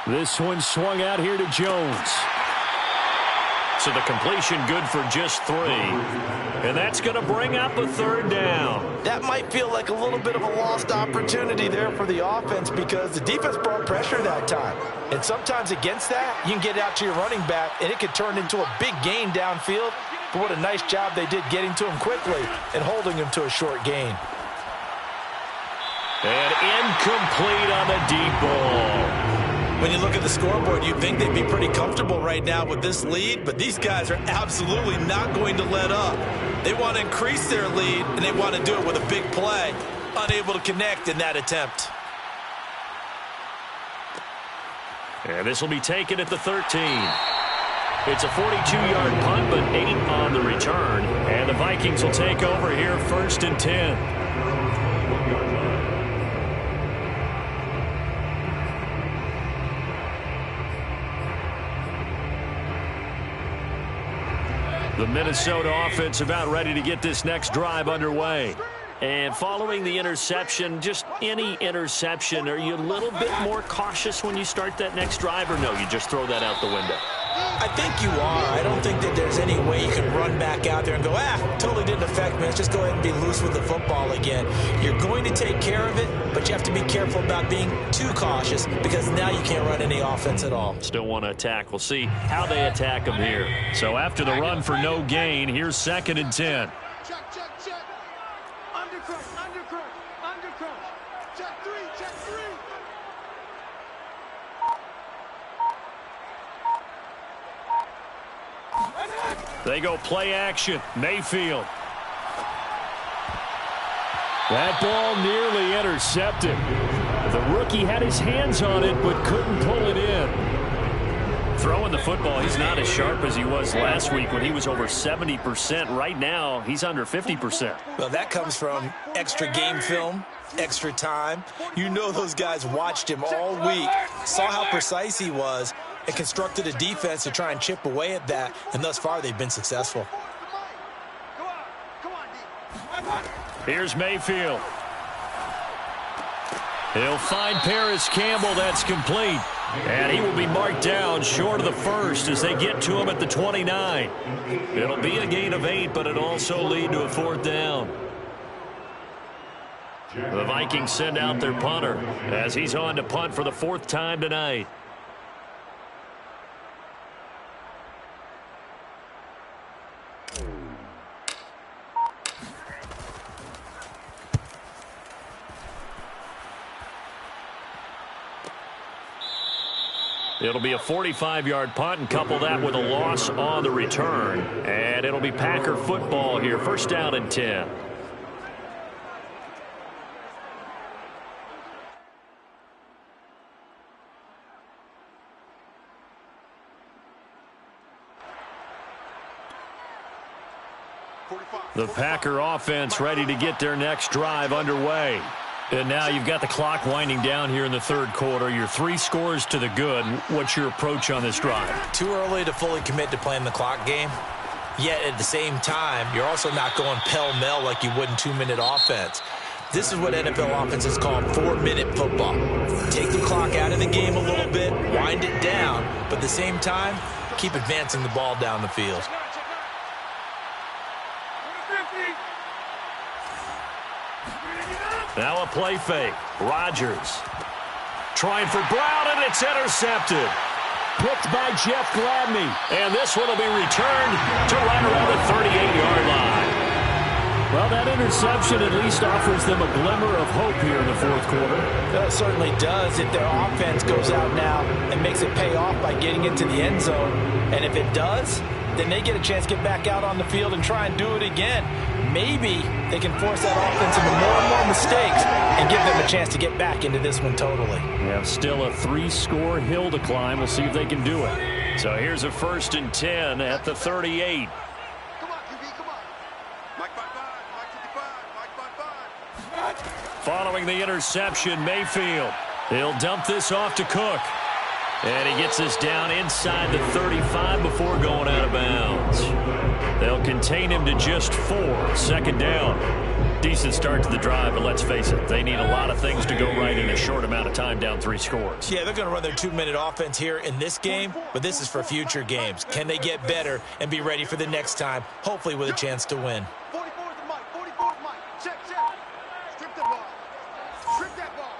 This one swung out here to Jones. So the completion good for just 3. And that's going to bring up a 3rd down. That might feel like a little bit of a lost opportunity there for the offense, because the defense brought pressure that time. And sometimes against that, you can get out to your running back, and it could turn into a big gain downfield. But what a nice job they did getting to him quickly and holding him to a short gain. And incomplete on the deep ball. When you look at the scoreboard, you'd think they'd be pretty comfortable right now with this lead, but these guys are absolutely not going to let up. They want to increase their lead, and they want to do it with a big play. Unable to connect in that attempt. And this will be taken at the 13. It's a 42-yard punt, but 8 on the return. And the Vikings will take over here 1st and 10. The Minnesota offense about ready to get this next drive underway. And following the interception, just any interception, are you a little bit more cautious when you start that next drive, or no, you just throw that out the window? I think you are. I don't think that there's any way you can run back out there and go, totally didn't affect me. Let's just go ahead and be loose with the football again. You're going to take care of it, but you have to be careful about being too cautious, because now you can't run any offense at all. Still want to attack. We'll see how they attack them here. So after the run for no gain, here's 2nd and 10. Check, check, check. Undercrush, undercrush, undercrush. Check 3, check 3. They go play action. Mayfield. That ball nearly intercepted. The rookie had his hands on it but couldn't pull it in. Throwing the football, he's not as sharp as he was last week when he was over 70%. Right now, he's under 50%. Well, that comes from extra game film, extra time. You know those guys watched him all week, saw how precise he was, and constructed a defense to try and chip away at that, and thus far they've been successful. Here's Mayfield. He'll find Paris Campbell. That's complete. And he will be marked down short of the 1st as they get to him at the 29. It'll be a gain of 8, but it'll also lead to a 4th down. The Vikings send out their punter as he's on to punt for the 4th time tonight. It'll be a 45-yard punt, and couple that with a loss on the return. And it'll be Packer football here. 1st down and 10. The Packer offense ready to get their next drive underway. And now you've got the clock winding down here in the third quarter. You're 3 scores to the good. What's your approach on this drive? Too early to fully commit to playing the clock game. Yet at the same time, you're also not going pell-mell like you would in 2-minute offense. This is what NFL offenses call 4-minute football. Take the clock out of the game a little bit, wind it down, but at the same time, keep advancing the ball down the field. Now a play fake. Rodgers trying for Brown, and it's intercepted. Picked by Jeff Gladney. And this one will be returned to right around the 38-yard line. Well, that interception at least offers them a glimmer of hope here in the fourth quarter. That certainly does if their offense goes out now and makes it pay off by getting into the end zone. And if it does, then they get a chance to get back out on the field and try and do it again. Maybe they can force that offense into more and more mistakes and give them a chance to get back into this one totally. Yeah, still a 3-score hill to climb. We'll see if they can do it. So here's a 1st and 10 at the 38. Come on, QB, come on. Mike 5-5, Mike 55, Mike 5-5. Following the interception, Mayfield. He'll dump this off to Cook. And he gets this down inside the 35 before going out of bounds. They'll contain him to just 4. 2nd down. Decent start to the drive, but let's face it, they need a lot of things to go right in a short amount of time, down 3 scores. Yeah, they're going to run their 2-minute offense here in this game, but this is for future games. Can they get better and be ready for the next time, hopefully with a chance to win? 44 is the Mike, 44 is Mike. Check. Strip the ball. Strip that ball.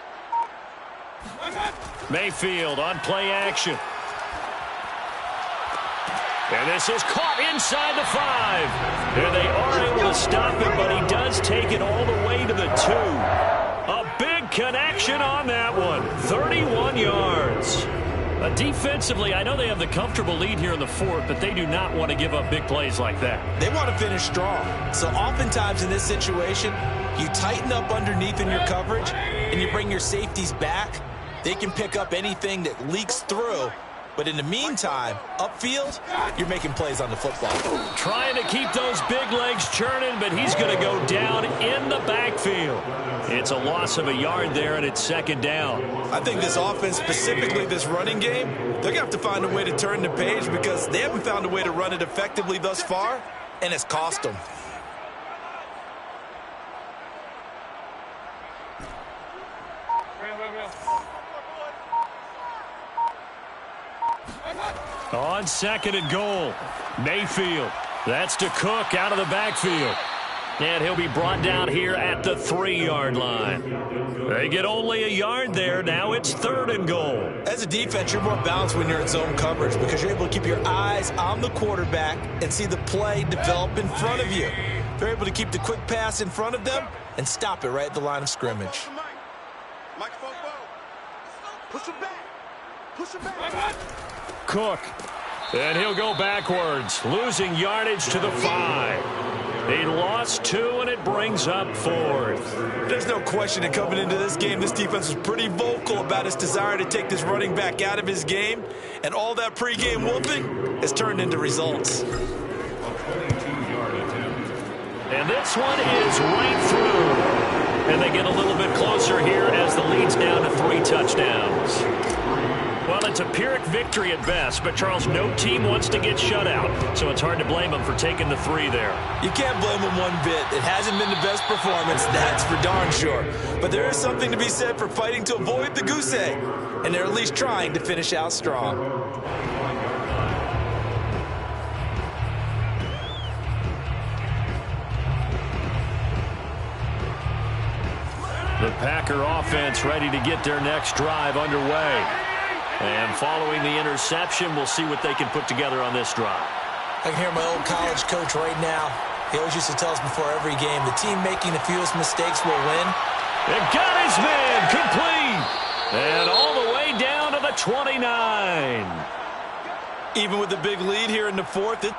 Mayfield on play action. And this is caught inside the 5. And they are able to stop it, but he does take it all the way to the 2. A big connection on that one. 31 yards. Defensively, I know they have the comfortable lead here in the 4th, but they do not want to give up big plays like that. They want to finish strong. So oftentimes in this situation, you tighten up underneath in your coverage, and you bring your safeties back. They can pick up anything that leaks through. But in the meantime, upfield, you're making plays on the football. Trying to keep those big legs churning, but he's going to go down in the backfield. It's a loss of a yard there, and it's 2nd down. I think this offense, specifically this running game, they're going to have to find a way to turn the page because they haven't found a way to run it effectively thus far, and it's cost them. On 2nd and goal, Mayfield. That's to Cook out of the backfield. And he'll be brought down here at the 3-yard line. They get only a yard there. Now it's 3rd and goal. As a defense, you're more balanced when you're in zone coverage because you're able to keep your eyes on the quarterback and see the play develop in front of you. They're able to keep the quick pass in front of them and stop it right at the line of scrimmage. Mike 4-4. Push him back. Push him back. Cook. And he'll go backwards, losing yardage to the 5. He lost 2, and it brings up 4th. There's no question that coming into this game, this defense was pretty vocal about its desire to take this running back out of his game, and all that pregame whooping has turned into results. And this one is right through. And they get a little bit closer here as the lead's down to 3 touchdowns. Well, it's a Pyrrhic victory at best, but, Charles, no team wants to get shut out, so it's hard to blame them for taking the 3 there. You can't blame them one bit. It hasn't been the best performance, that's for darn sure. But there is something to be said for fighting to avoid the goose egg, and they're at least trying to finish out strong. The Packer offense ready to get their next drive underway. And following the interception, we'll see what they can put together on this drive. I can hear my old college coach right now. He always used to tell us before every game, the team making the fewest mistakes will win. And got his man complete. And all the way down to the 29. Even with the big lead here in the 4th,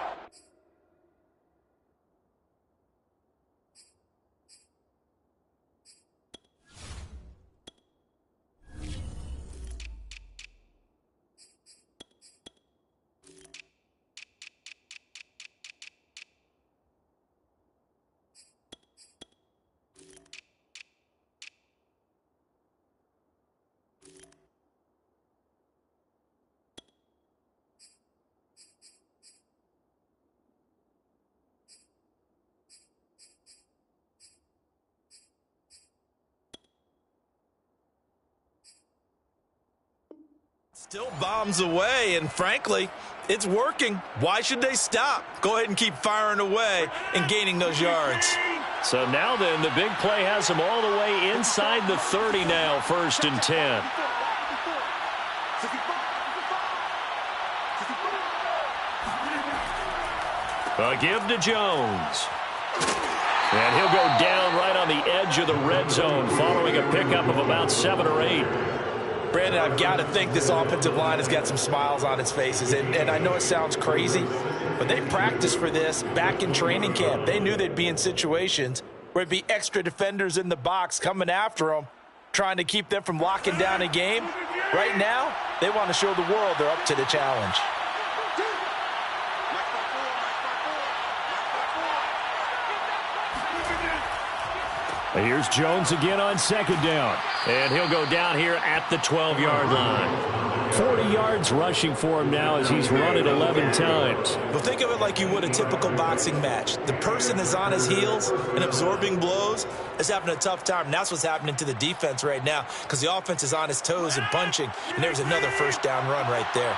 Still bombs away, and frankly, it's working. Why should they stop? Go ahead and keep firing away and gaining those yards. So now then, the big play has them all the way inside the 30 now, 1st and 10. A give to Jones. And he'll go down right on the edge of the red zone following a pickup of about 7 or 8. Brandon, I've got to think this offensive line has got some smiles on its faces. And I know it sounds crazy, but they practiced for this back in training camp. They knew they'd be in situations where it'd be extra defenders in the box coming after them, trying to keep them from locking down a game. Right now, they want to show the world they're up to the challenge. Here's Jones again on 2nd down. And he'll go down here at the 12-yard line. 40 yards rushing for him now as he's run it 11 times. Well, think of it like you would a typical boxing match. The person is on his heels and absorbing blows is having a tough time. And that's what's happening to the defense right now because the offense is on his toes and punching. And there's another 1st down run right there.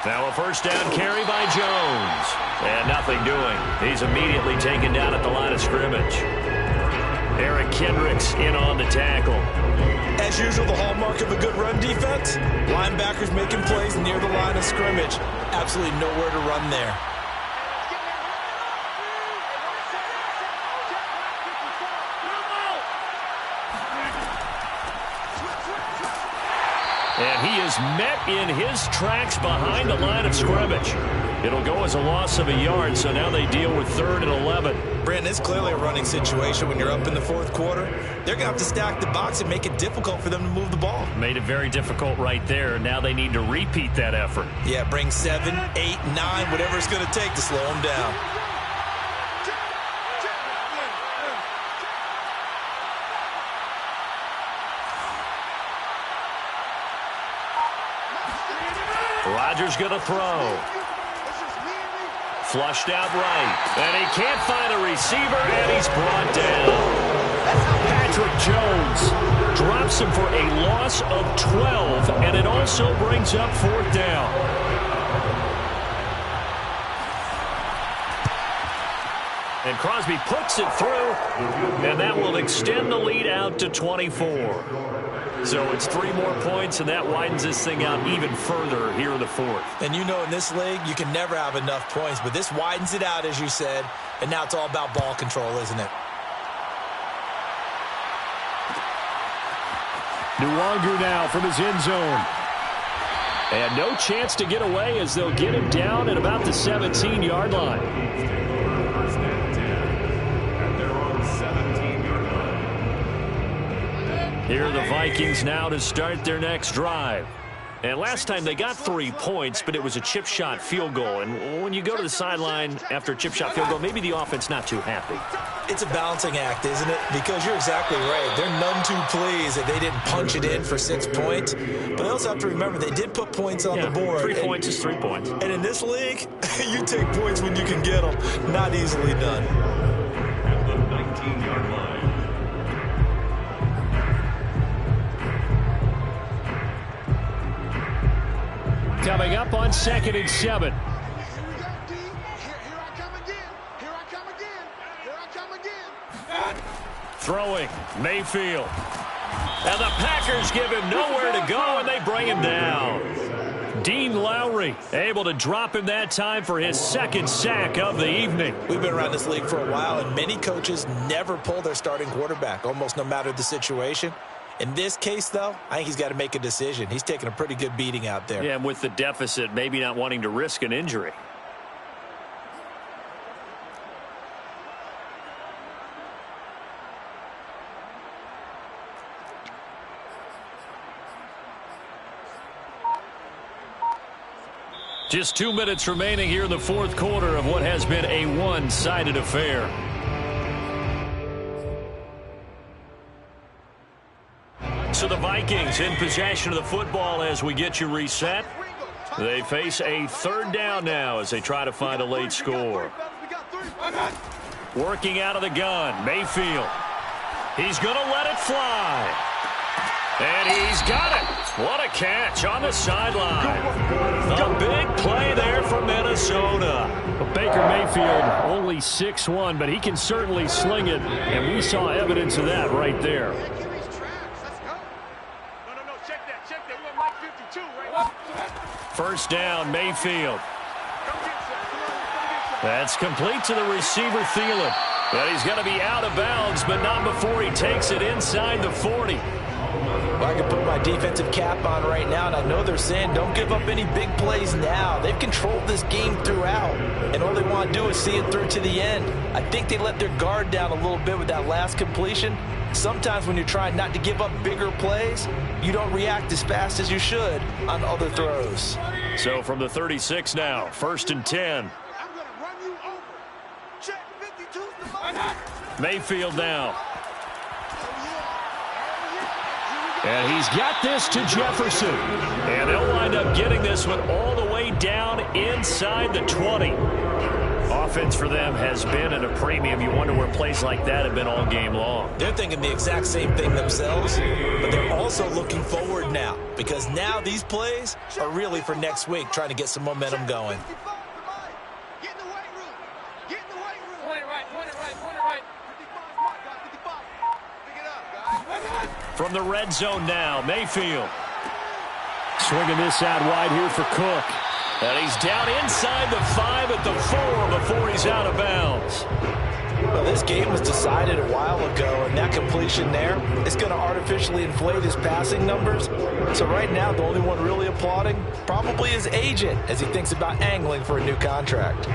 Now a 1st down carry by Jones. And nothing doing. He's immediately taken down at the line of scrimmage. Eric Kendricks in on the tackle. As usual, the hallmark of a good run defense, linebackers making plays near the line of scrimmage. Absolutely nowhere to run there. And he is met in his tracks behind the line of scrimmage. It'll go as a loss of a yard, so now they deal with 3rd and 11. Brandon, it's clearly a running situation when you're up in the 4th quarter. They're going to have to stack the box and make it difficult for them to move the ball. Made it very difficult right there. Now they need to repeat that effort. Yeah, bring 7, 8, 9, whatever it's going to take to slow them down. Rodgers going to throw. Flushed out right. And he can't find a receiver, and he's brought down. Patrick Jones drops him for a loss of 12, and it also brings up 4th down. And Crosby puts it through, and that will extend the lead out to 24. So it's 3 more points, and that widens this thing out even further here in the 4th. And you know in this league, you can never have enough points, but this widens it out, as you said, and now it's all about ball control, isn't it? Nwangu now from his end zone. And no chance to get away as they'll get him down at about the 17-yard line. Here are the Vikings now to start their next drive. And last time they got 3 points, but it was a chip shot field goal. And when you go to the sideline after a chip shot field goal, maybe the offense not too happy. It's a balancing act, isn't it? Because you're exactly right. They're none too pleased that they didn't punch it in for 6 points. But they also have to remember they did put points on the board. 3 points is 3 points. And in this league, you take points when you can get them. Not easily done. At the 19-yard line. Coming up on 2nd and 7. Here I come again. Here I come again. Here I come again. Throwing, Mayfield. And the Packers give him nowhere to go, and they bring him down. Dean Lowry able to drop him that time for his 2nd sack of the evening. We've been around this league for a while, and many coaches never pull their starting quarterback, almost no matter the situation. In this case, though, I think he's got to make a decision. He's taking a pretty good beating out there. Yeah, and with the deficit, maybe not wanting to risk an injury. Just 2 minutes remaining here in the 4th quarter of what has been a one-sided affair. So the Vikings in possession of the football as we get you reset. They face a 3rd down now as they try to find a late score. Working out of the gun, Mayfield. He's going to let it fly. And he's got it. What a catch on the sideline. A big play there for Minnesota. But Baker Mayfield only 6'1", but he can certainly sling it, and we saw evidence of that right there. First down, Mayfield. That's complete to the receiver, Thielen. But he's going to be out of bounds, but not before he takes it inside the 40. Well, I can put my defensive cap on right now, and I know they're saying don't give up any big plays now. They've controlled this game throughout, and all they want to do is see it through to the end. I think they let their guard down a little bit with that last completion. Sometimes when you're trying not to give up bigger plays, you don't react as fast as you should on other throws. So from the 36 now, 1st and 10. Mayfield now. And he's got this to Jefferson. And they'll wind up getting this one all the way down inside the 20. Offense for them has been at a premium. You wonder where plays like that have been all game long. They're thinking the exact same thing themselves, but they're also looking forward now, because now these plays are really for next week, trying to get some momentum going. From the red zone now, Mayfield. Swinging this out wide here for Cook. And he's down inside the 5 at the 4 before he's out of bounds. Well, this game was decided a while ago, and that completion there is going to artificially inflate his passing numbers. So right now, the only one really applauding probably his agent as he thinks about angling for a new contract.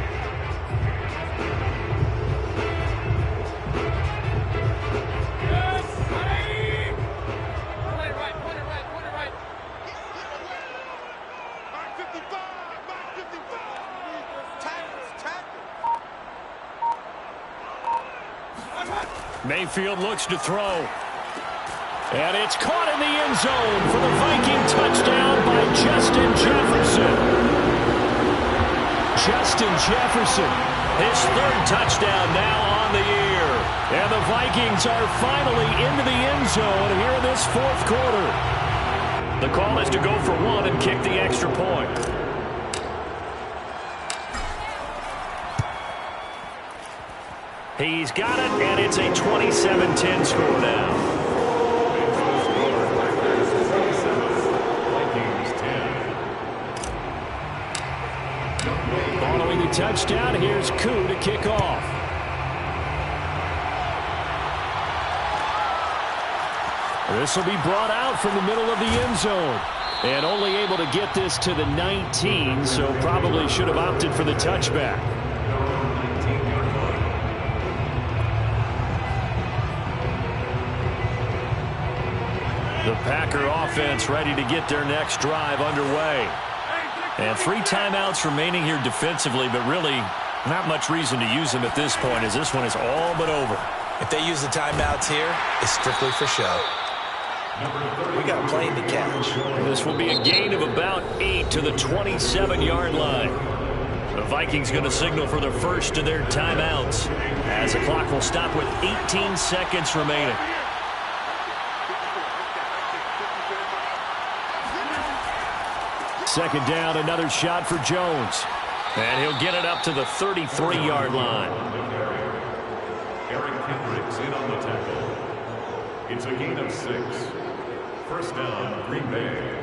Mayfield looks to throw. And it's caught in the end zone for the Viking touchdown by Justin Jefferson. Justin Jefferson, his 3rd touchdown now on the year. And the Vikings are finally into the end zone here in this 4th quarter. The call is to go for 1 and kick the extra point. He's got it, and it's a 27-10 score now. Following the touchdown, here's Koo to kick off. This will be brought out from the middle of the end zone. And only able to get this to the 19, so probably should have opted for the touchback. The Packer offense ready to get their next drive underway. And 3 timeouts remaining here defensively, but really not much reason to use them at this point, as this one is all but over. If they use the timeouts here, it's strictly for show. We got a plane to catch. This will be a gain of about 8 to the 27-yard line. The Vikings going to signal for the first of their timeouts, as the clock will stop with 18 seconds remaining. Second down, another shot for Jones. And he'll get it up to the 33-yard line. Eric Kendricks in on the tackle. It's a gain of 6. First down, Green Bay.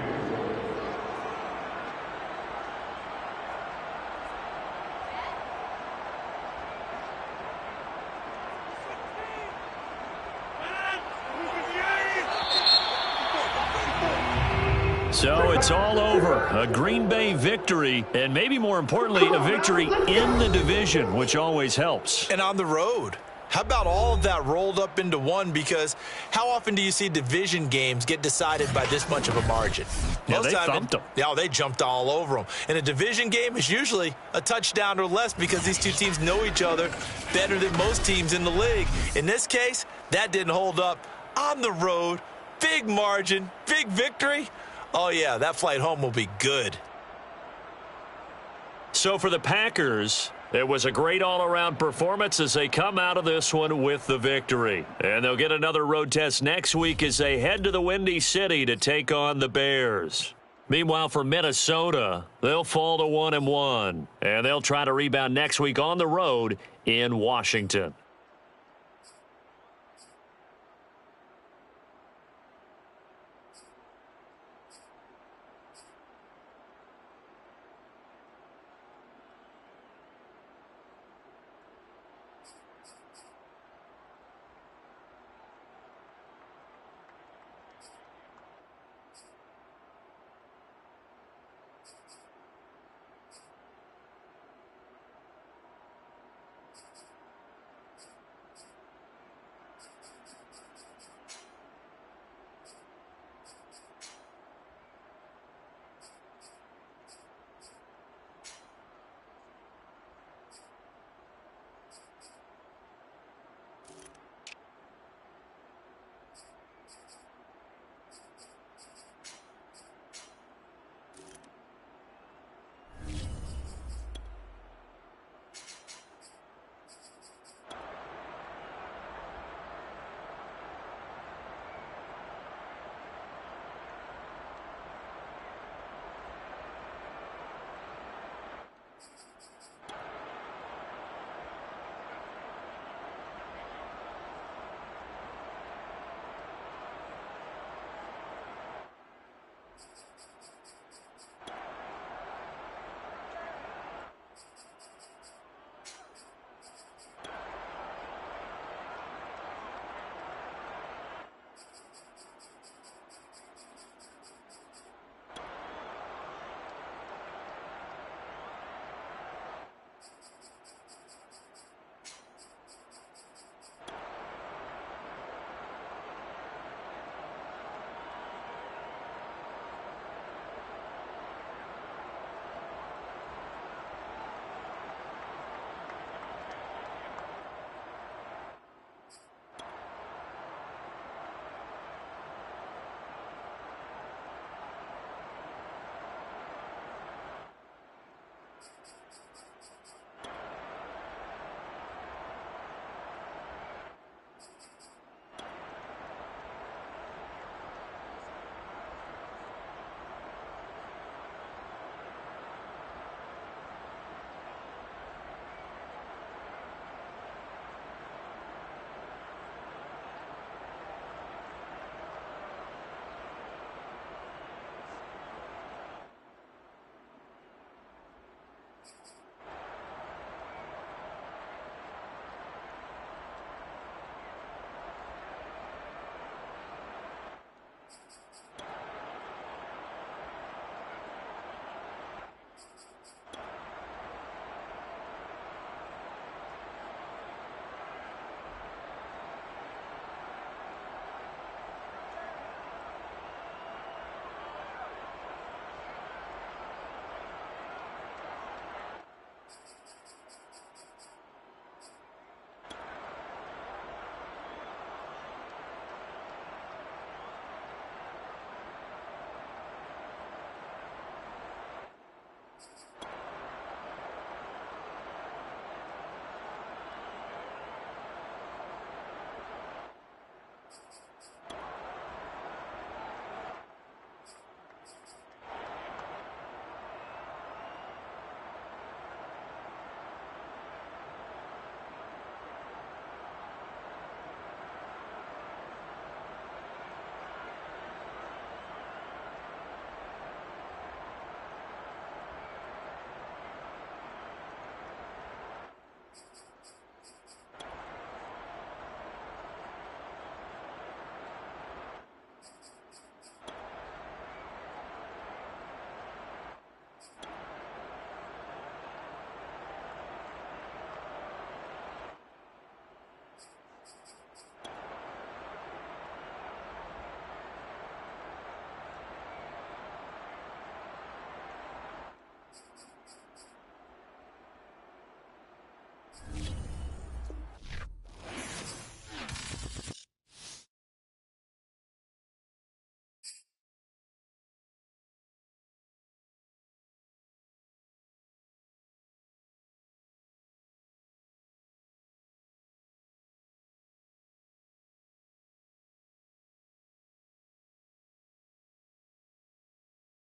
So it's all over. A Green Bay victory, and maybe more importantly, a victory in the division, which always helps. And on the road. How about all of that rolled up into one? Because how often do you see division games get decided by this much of a margin? Yeah, they thumped them. Yeah, they jumped all over them. And a division game is usually a touchdown or less because these two teams know each other better than most teams in the league. In this case, that didn't hold up. On the road, big margin, big victory. Oh, yeah, that flight home will be good. So for the Packers, it was a great all-around performance as they come out of this one with the victory. And they'll get another road test next week as they head to the Windy City to take on the Bears. Meanwhile, for Minnesota, they'll fall to 1-1, and they'll try to rebound next week on the road in Washington.